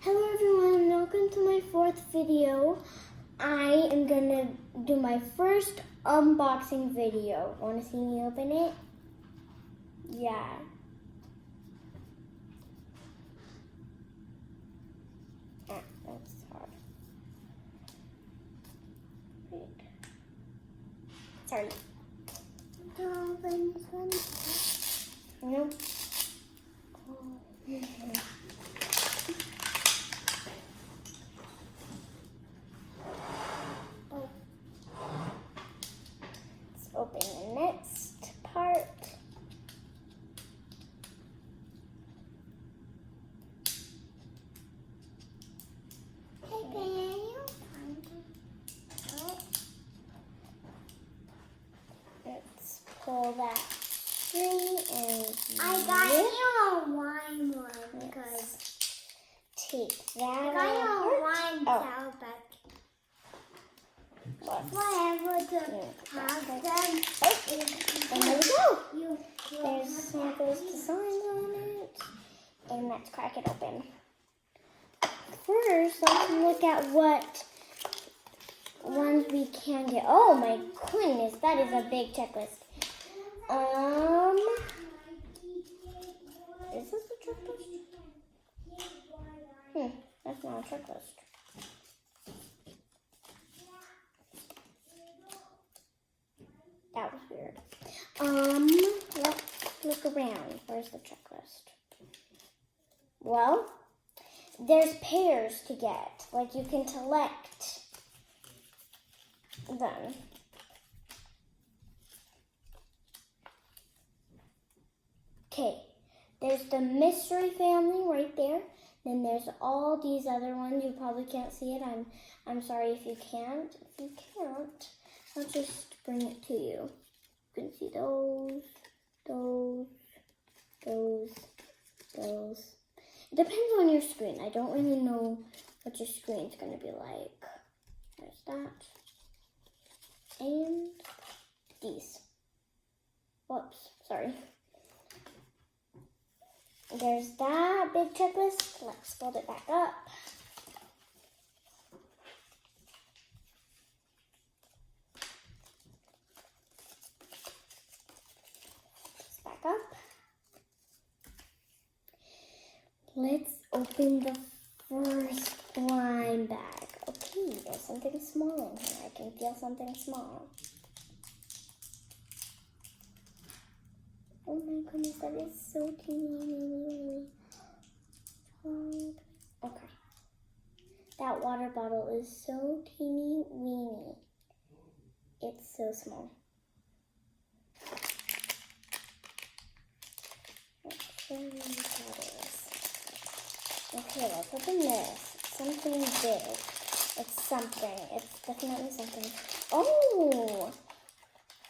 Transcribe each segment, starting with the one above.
Hello everyone, welcome to my fourth video. I am gonna do my first unboxing video. Wanna see me open it? Yeah. That's hard. Wait. Sorry. Nope. Open the next part. Hey, can you find it? Let's pull that string and I got you a wine one because take that I got you a wine Oh. back. Let's Whatever to have them. and there we go. You There's some of those designs on it. And let's crack it open. First, let's look at what ones we can get. Oh my goodness, that is a big checklist. Is this a checklist? That's not a checklist. That was weird. Let's look around. Where's the checklist? Well, there's pairs to get. Like you can collect them. Okay, there's the mystery family right there. Then there's all these other ones. You probably can't see it. I'm sorry if you can't. If you can't, I'll just bring it to you. You can see those. It depends on your screen. I don't really know what your screen's going to be like. There's that. And these. Whoops, sorry. There's that big checklist. Let's fold it back up. Back up. Let's open the first blind bag. Okay, there's something small in here. I can feel something small. Oh my goodness, that is so teeny. Okay. That water bottle is so teeny weeny. It's so small. Let's show you what that is. Okay, let's open this. It's something big. It's something. It's definitely something. Oh!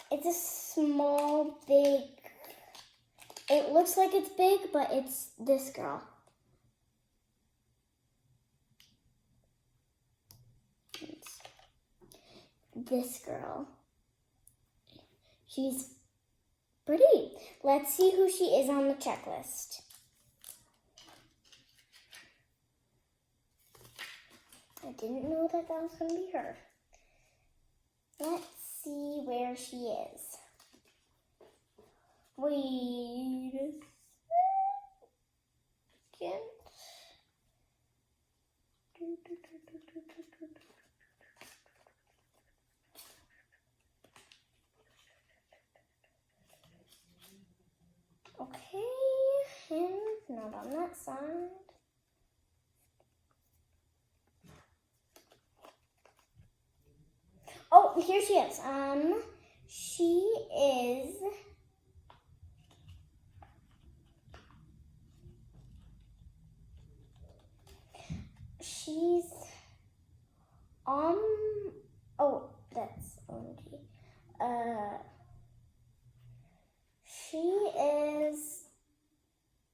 It's a small, big. It looks like it's big, but it's this girl. It's this girl. She's pretty. Let's see who she is on the checklist. I didn't know that was going to be her. Let's see where she is. Wait a second. Okay, and not on that side. Oh, here she is. She's oh, that's OMG. She is,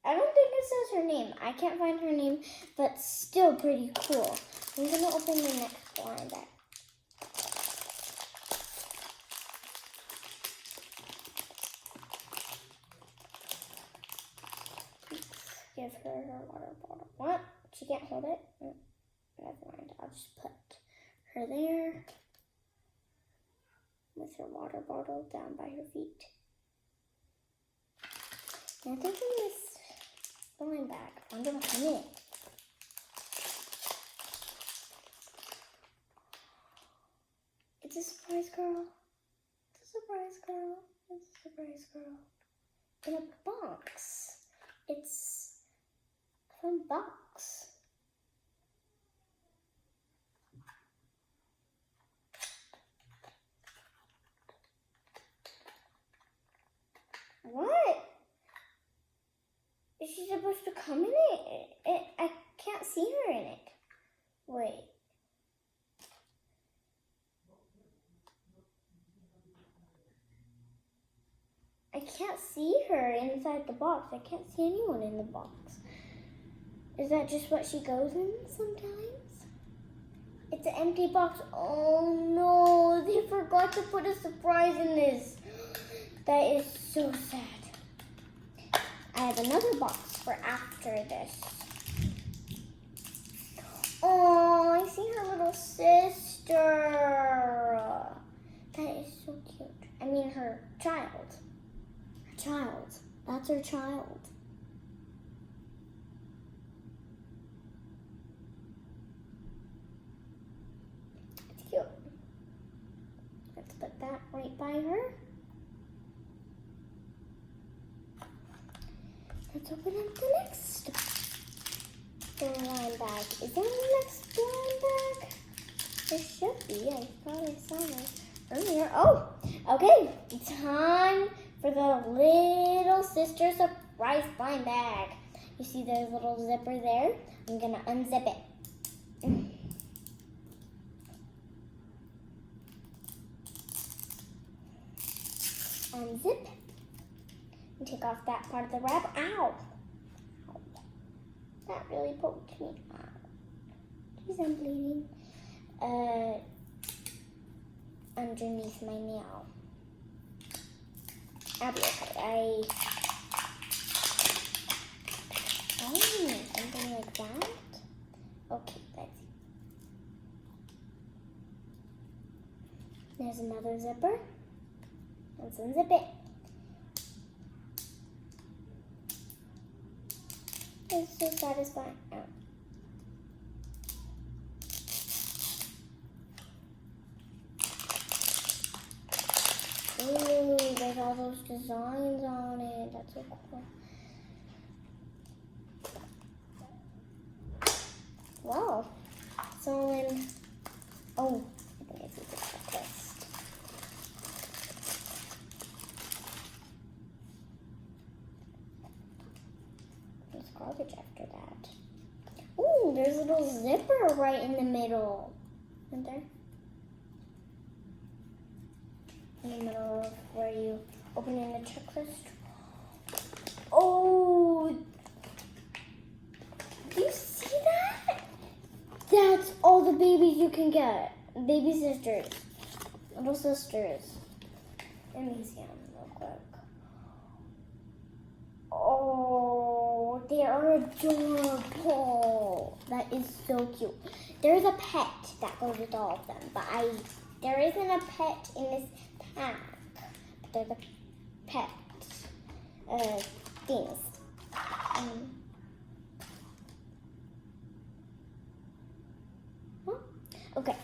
I don't think it says her name. I can't find her name, but still pretty cool. I'm gonna open the next blind bag. Give her her water bottle. 1, She can't hold it. Oh, never mind. I'll just put her there with her water bottle down by her feet. And I think in this blind bag, I wonder what's in it. It's a surprise girl. It's a surprise girl. It's a surprise girl. In a box. It's a fun box. What? Is she supposed to come in it? I can't see her in it. Wait. I can't see her inside the box. I can't see anyone in the box. Is that just what she goes in sometimes? It's an empty box. Oh no, they forgot to put a surprise in this. That is so sad. I have another box for after this. Oh, I see her little sister. That is so cute. I mean, her child. Her child. That's her child. It's cute. Let's put that right by her. Let's open up the next blind bag. Is there a next blind bag? There should be. I thought I saw it earlier. Oh, okay. Time for the little sister surprise blind bag. You see the little zipper there? I'm going to unzip it. Unzip. And take off that part of the wrap. Ow! Ow. That really poked me. Ow. Jeez, I'm bleeding. Underneath my nail. I'll be okay. Oh, something like that? Okay, let's see. There's another zipper. Let's unzip it. It's so satisfying. Oh. Ooh, there's all those designs on it. That's so cool. Wow. So then, oh, I think I see the checklist. There's garbage after that. Ooh, there's a little zipper right in the middle. Isn't there? In the middle of where you open in the checklist. Oh, do you see that? That's all the babies you can get. Baby sisters. Little sisters. Let me see them real quick. Oh, they are adorable. That is so cute. There's a pet that goes with all of them, but there isn't a pet in this pack. But they're the pet things. Okay.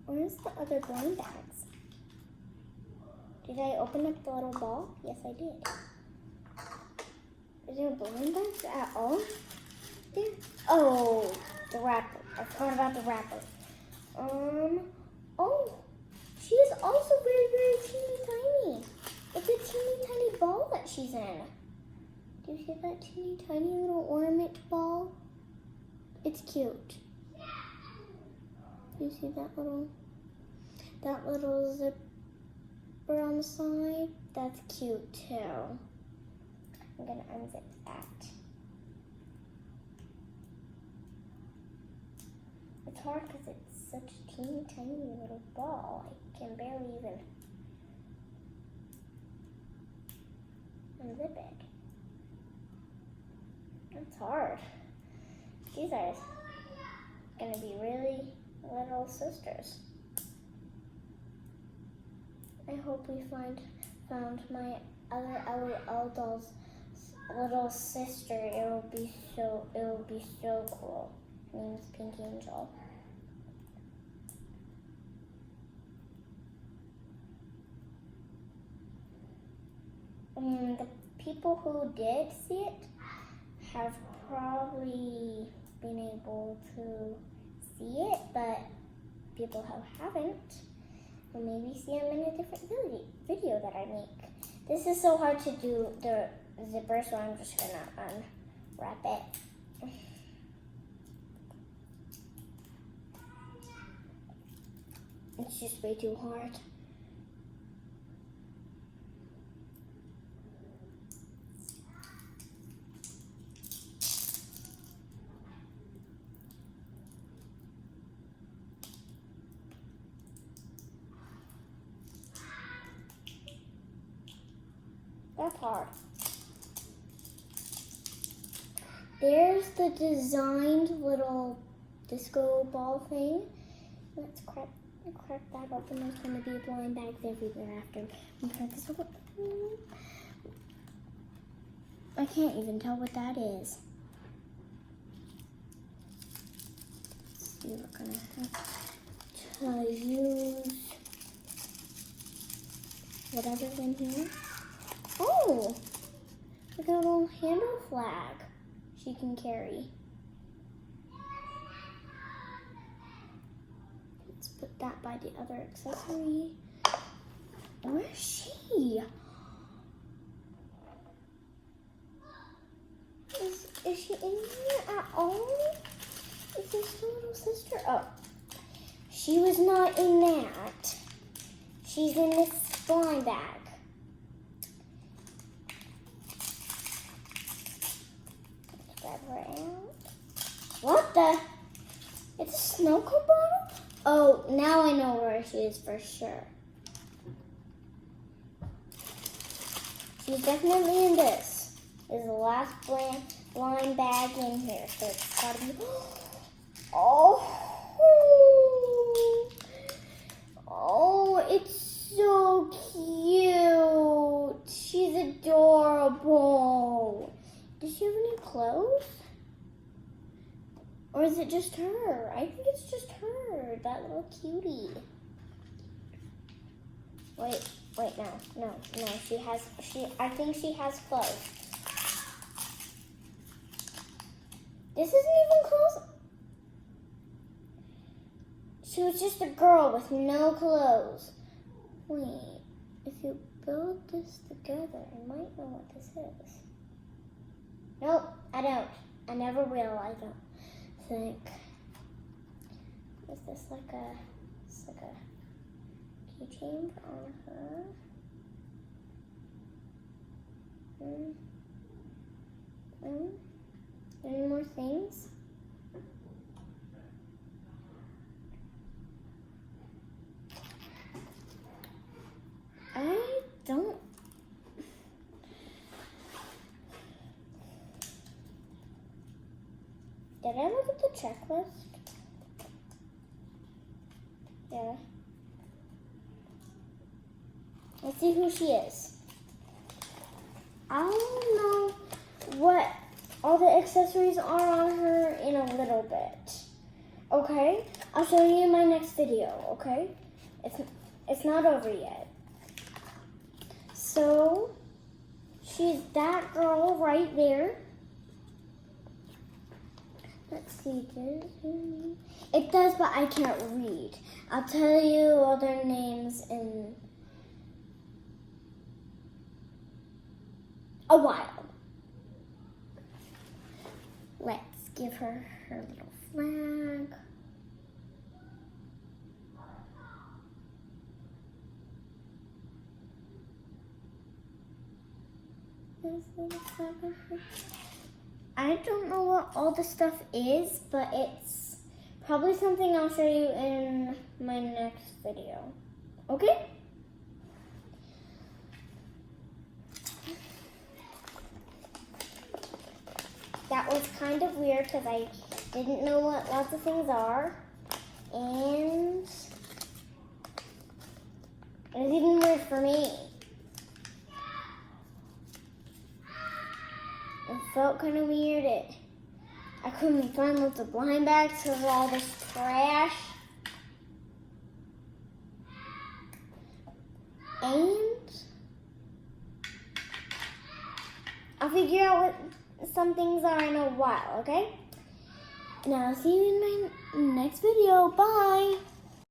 Where's the other blind bags? Did I open up the little ball? Yes, I did. Is there blind bags at all? There. Oh, the wrapper. I forgot about the wrapper. Oh, she is also very, very teeny tiny. It's a teeny tiny ball that she's in. Do you see that teeny tiny little ornament ball? It's cute. Do you see that little zipper on the side? That's cute too. I'm gonna unzip that. It's hard because it's such a teeny tiny little ball. I can barely even unzip it. It's hard. These are gonna be really little sisters. I hope we found my other LOL doll's little sister. It will be so cool. Her name's Pink Angel. The people who did see it have probably been able to see it, but people who haven't will maybe see them in a different video that I make. This is so hard to do the zipper, so I'm just gonna unwrap it. It's just way too hard. That's hard. There's the designed little disco ball thing. Let's crack that open. There's going to be blind bags everywhere after we crack this open. I can't even tell what that is. Let's see, we're going to have to use whatever's in here. Oh, look at a little handle flag she can carry. Let's put that by the other accessory. Where is she? Is she in here at all? Is this her little sister? Oh, she was not in that. She's in this blind bag. What the? It's a snow cone bottle? Oh, now I know where she is for sure. She's definitely in this. This is the last blind bag in here, so it's gotta be. Oh, it's so cute. She's adorable. Does she have any clothes? Or is it just her? I think it's just her, that little cutie. Wait, no. I think she has clothes. This isn't even clothes. She was just a girl with no clothes. Wait, if you build this together, I might know what this is. Nope, I don't. I never will, I don't think. Is this like a keychain on her? Any more things? I don't. Did I look at the checklist? Yeah. Let's see who she is. I'll know what all the accessories are on her in a little bit. Okay? I'll show you in my next video, okay? It's not over yet. So, she's that girl right there. Let's see. It does, but I can't read. I'll tell you all their names in a while. Let's give her her little flag. I don't know what all the stuff is, but it's Probably something I'll show you in my next video. Okay? That was kind of weird because I didn't know what lots of things are. And it was even weird for me. It felt kind of weird. I couldn't find lots of blind bags because of all this trash. And I'll figure out what some things are in a while, okay? And I'll see you in my next video. Bye!